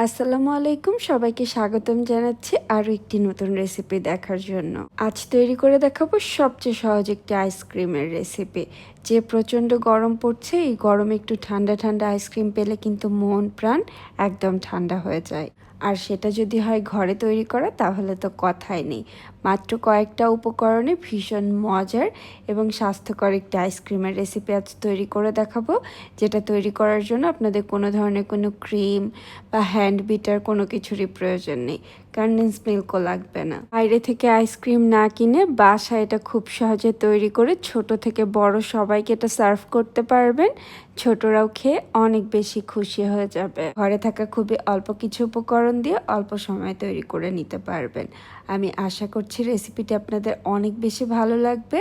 আসসালামু আলাইকুম, সবাইকে স্বাগতম জানাচ্ছি আরও একটি নতুন রেসিপি দেখার জন্য। আজ তৈরি করে দেখাবো সবচেয়ে সহজ একটি আইসক্রিমের রেসিপি। যে প্রচণ্ড গরম পড়ছে, এই গরমে একটু ঠান্ডা ঠান্ডা আইসক্রিম পেলে কিন্তু মন প্রাণ একদম ঠান্ডা হয়ে যায়। আর সেটা যদি হয় ঘরে তৈরি করা, তাহলে তো কথাই নেই। মাত্র কয়েকটা উপকরণে ভীষণ মজার এবং স্বাস্থ্যকর একটি আইসক্রিমের রেসিপি আজ তৈরি করে দেখাবো, যেটা তৈরি করার জন্য আপনাদের কোনো ধরনের কোনো ক্রিম বা হ্যান্ড বিটার কোনো কিছুরই প্রয়োজন নেই। কনডেন্স মিল্কও লাগবে না। বাইরে থেকে আইসক্রিম না কিনে বাসায় এটা খুব সহজে তৈরি করে ছোট থেকে বড় সবাইকে এটা সার্ভ করতে পারবেন। ছোটরাও খেয়ে অনেক বেশি খুশি হয়ে যাবে। ঘরে থাকা খুবই অল্প কিছু উপকরণ দিয়ে অল্প সময় তৈরি করে নিতে পারবেন। আমি আশা করছি রেসিপিটি আপনাদের অনেক বেশি ভালো লাগবে।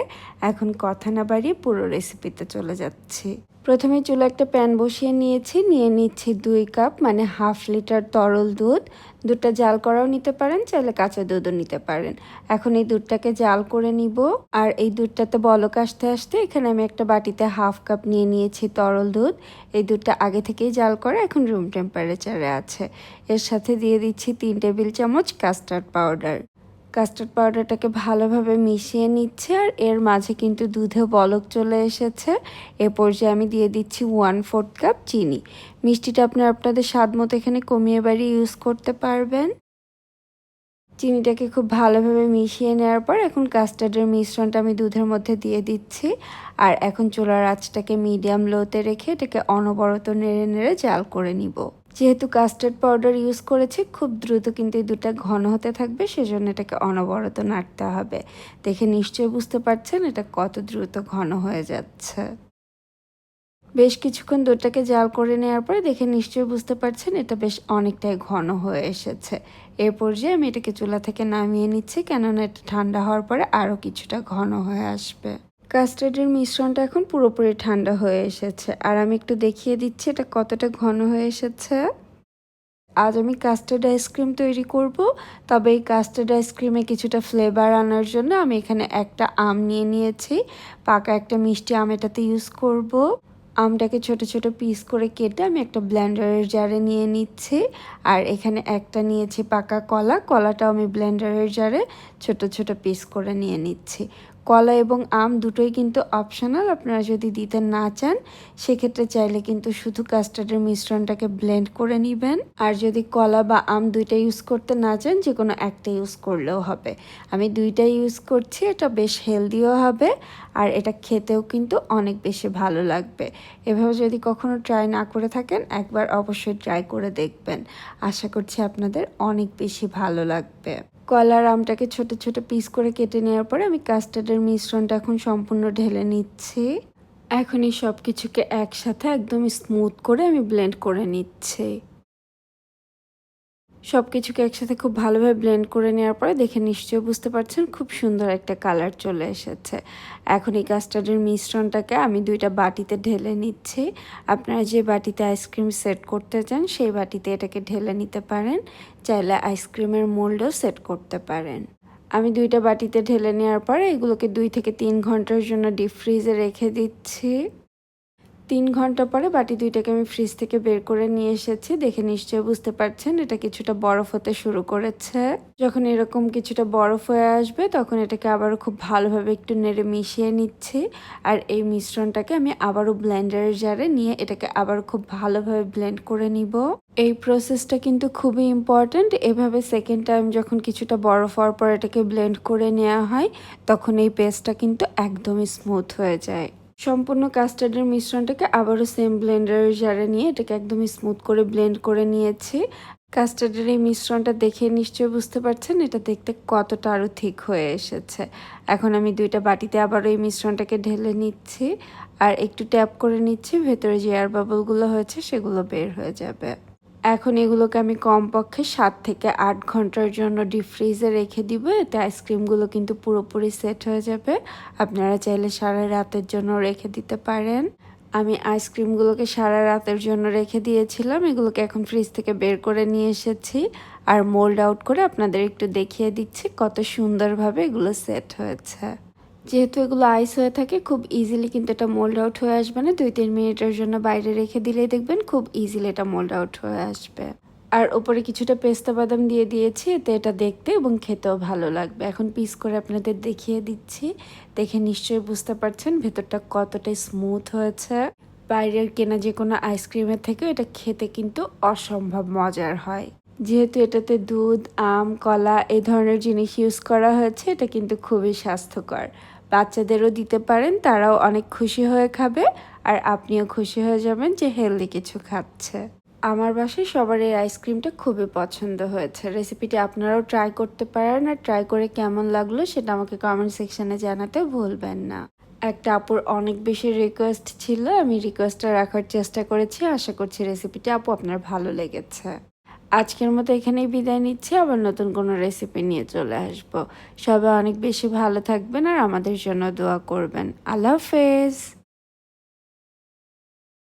এখন কথা না বাড়িয়ে পুরো রেসিপিতে চলে যাচ্ছি। প্রথমে চুলা একটা প্যান বসিয়ে নিয়ে নিচ্ছি 2 কাপ মানে হাফ লিটার তরল দুধ। দুধটা জাল করাও নিতে পারেন, চাইলে কাঁচা দুধও নিতে পারেন। এখন এই দুধটাকে জাল করে নিব। আর এই দুধটাতে বলক আসতে আসতে এখানে আমি একটা বাটিতে হাফ কাপ নিয়ে নিয়েছি তরল দুধ। এই দুধটা আগে থেকেই জাল করা, এখন রুম টেম্পারেচারে আছে। এর সাথে দিয়ে দিচ্ছি 3 টেবিল চামচ কাস্টার্ড পাউডার। কাস্টার্ড পাউডারটাকে ভালোভাবে মিশিয়ে নিচ্ছে, আর এর মাঝে কিন্তু দুধে বলক চলে এসেছে। এ পর্যায়ে আমি দিয়ে দিচ্ছি 1/4 কাপ চিনি। মিষ্টিটা আপনাদের স্বাদ মতো এখানে কমিয়ে বাড়িয়ে ইউজ করতে পারবেন। চিনিটাকে খুব ভালোভাবে মিশিয়ে নেওয়ার পর এখন কাস্টার্ডের মিশ্রণটা আমি দুধের মধ্যে দিয়ে দিচ্ছি। আর এখন চুলার আঁচটাকে মিডিয়াম লোতে রেখে এটাকে অনবরত নেড়ে নেড়ে জাল করে নিব। যেহেতু কাস্টার্ড পাউডার ইউজ করেছি, খুব দ্রুত কিন্তু এই দুধটা ঘন হতে থাকবে, সেজন্য এটাকে অনবরত নাড়তে হবে। দেখে নিশ্চয়ই বুঝতে পারছেন এটা কত দ্রুত ঘন হয়ে যাচ্ছে। বেশ কিছুক্ষণ দুধটাকে জাল করে নেওয়ার পরে দেখে নিশ্চয়ই বুঝতে পারছেন এটা বেশ অনেকটাই ঘন হয়ে এসেছে। এর পর্যায়ে আমি এটাকে চুলা থেকে নামিয়ে নিচ্ছি, কেননা এটা ঠান্ডা হওয়ার পরে আরও কিছুটা ঘন হয়ে আসবে। কাস্টার্ডের মিশ্রণটা এখন পুরোপুরি ঠান্ডা হয়ে এসেছে, আর আমি একটু দেখিয়ে দিচ্ছি এটা কতটা ঘন হয়ে এসেছে। আজ আমি কাস্টার্ড আইসক্রিম তৈরি করব, তবে এই কাস্টার্ড আইসক্রিমে কিছুটা ফ্লেভার আনার জন্য আমি এখানে একটা আম নিয়ে নিয়েছি। পাকা একটা মিষ্টি আম এটাতে ইউজ করব। আমটাকে ছোট ছোট পিস করে কেটে আমি একটা ব্লেন্ডারের জারে নিয়ে নিচ্ছি। আর এখানে একটা নিয়েছি পাকা কলা, কলাটাও আমি ব্লেন্ডারের জারে ছোট ছোট পিস করে নিয়ে নিচ্ছি। কলা এবং আম দুটোই কিন্তু অপশনাল, আপনারা যদি দিতে না চান সেক্ষেত্রে চাইলে কিন্তু শুধু কাস্টার্ডের মিশ্রণটাকে ব্লেন্ড করে নেবেন। আর যদি কলা বা আম দুইটা ইউজ করতে না চান, যে কোনো একটা ইউজ করলেও হবে। আমি দুইটাই ইউজ করছি, এটা বেশ হেলদিও হবে আর এটা খেতেও কিন্তু অনেক বেশি ভালো লাগবে। এভাবে যদি কখনো ট্রাই না করে থাকেন, একবার অবশ্যই ট্রাই করে দেখবেন। আশা করছি আপনাদের অনেক বেশি ভালো লাগবে। কলার আমটাকে ছোট ছোট পিস করে কেটে নেওয়ার পরে আমি কাস্টার্ডের মিশ্রণটা এখন সম্পূর্ণ ঢেলে নিচ্ছি। এখন এই সব কিছুকে একসাথে একদম স্মুথ করে আমি ব্লেন্ড করে নিচ্ছি। সব কিছুকে একসাথে খুব ভালোভাবে ব্লেন্ড করে নেওয়ার পরে দেখে নিশ্চয়ই বুঝতে পারছেন খুব সুন্দর একটা কালার চলে এসেছে। এখন এই কাস্টার্ডের মিশ্রণটাকে আমি 2টা বাটিতে ঢেলে নিচ্ছি। আপনারা যে বাটিতে আইসক্রিম সেট করতে চান সেই বাটিতে এটাকে ঢেলে নিতে পারেন, চাইলে আইসক্রিমের মোল্ডও সেট করতে পারেন। আমি 2টা বাটিতে ঢেলে নেওয়ার পরে এগুলোকে 2 থেকে 3 ঘন্টার জন্য ডিপ ফ্রিজে রেখে দিচ্ছি। 3 ঘন্টা পরে বাটি দুইটাকে আমি ফ্রিজ থেকে বের করে নিয়ে এসেছি। দেখে নিশ্চয়ই বুঝতে পারছেন এটা কিছুটা বরফ হতে শুরু করেছে। যখন এরকম কিছুটা বরফ হয়ে আসবে তখন এটাকে আবারও খুব ভালোভাবে একটু নেড়ে মিশিয়ে নিচ্ছি। আর এই মিশ্রণটাকে আমি আবারও ব্লেন্ডারের জারে নিয়ে এটাকে আবারও খুব ভালোভাবে ব্লেন্ড করে নিব। এই প্রসেসটা কিন্তু খুবই ইম্পর্ট্যান্ট। এভাবে সেকেন্ড টাইম যখন কিছুটা বরফ হওয়ার পর এটাকে ব্লেন্ড করে নেওয়া হয়, তখন এই পেস্টটা কিন্তু একদমই স্মুথ হয়ে যায়। সম্পূর্ণ কাস্টার্ডের মিশ্রণটাকে আবারও সেম ব্লেন্ডারের জারে নিয়ে এটাকে একদমই স্মুথ করে ব্লেন্ড করে নিয়েছি। কাস্টার্ডের এই মিশ্রণটা দেখে নিশ্চয়ই বুঝতে পারছেন এটা দেখতে কতটা আরও ঠিক হয়ে এসেছে। এখন আমি 2টা বাটিতে আবারও এই মিশ্রণটাকে ঢেলে নিচ্ছি আর একটু ট্যাপ করে নিচ্ছি, ভেতরে যে এয়ার বাবলগুলো হয়েছে সেগুলো বের হয়ে যাবে। এখন এগুলোকে আমি কমপক্ষে 7 থেকে 8 ঘন্টার জন্য ডিপ ফ্রিজে রেখে দিব, এতে আইসক্রিমগুলো কিন্তু পুরোপুরি সেট হয়ে যাবে। আপনারা চাইলে সারা রাতের জন্য রেখে দিতে পারেন। আমি আইসক্রিমগুলোকে সারা রাতের জন্য রেখে দিয়েছিলাম, এগুলোকে এখন ফ্রিজ থেকে বের করে নিয়ে এসেছি আর মোল্ড আউট করে আপনাদের একটু দেখিয়ে দিচ্ছি কত সুন্দরভাবে এগুলো সেট হয়েছে। যেহেতু এগুলো আইস হয়ে থাকে, খুব ইজিলি কিন্তু এটা মোল্ড আউট হয়ে আসবে না। 2-3 মিনিটের জন্য বাইরে রেখে দিলেই দেখবেন খুব ইজিলি এটা মোল্ড আউট হয়ে আসবে। আর ওপরে কিছুটা পেস্তা বাদাম দিয়ে দিয়েছি, এতে এটা দেখতে এবং খেতেও ভালো লাগবে। এখন পিস করে আপনাদের দেখিয়ে দিচ্ছি, দেখে নিশ্চয়ই বুঝতে পারছেন ভেতরটা কতটা স্মুথ হয়েছে। বাইরের কেনা যে কোনো আইসক্রিমের থেকে এটা খেতে কিন্তু অসম্ভব মজার হয়। যেহেতু এটাতে দুধ, আম, কলা এই ধরনের জিনিস ইউজ করা হয়েছে, এটা কিন্তু খুবই স্বাস্থ্যকর। বাচ্চাদেরও দিতে পারেন, তারাও অনেক খুশি হয়ে খাবে আর আপনিও খুশি হয়ে যাবেন যে হেলদি কিছু খাচ্ছে। আমার বাসায় সবার এই আইসক্রিমটা খুবই পছন্দ হয়েছে। রেসিপিটি আপনারাও ট্রাই করতে পারেন, আর ট্রাই করে কেমন লাগলো সেটা আমাকে কমেন্ট সেকশনে জানাতে ভুলবেন না। একটা আপুর অনেক বেশি রিকোয়েস্ট ছিল, আমি রিকোয়েস্টটা রাখার চেষ্টা করেছি। আশা করছি রেসিপিটা আপু আপনার ভালো লেগেছে। আজকের মতো এখানেই বিদায় নিচ্ছি, আবার নতুন কোনো রেসিপি নিয়ে চলে আসবো। সবাই অনেক বেশি ভালো থাকবেন আর আমাদের জন্য দোয়া করবেন। আল্লাহ হাফেজ।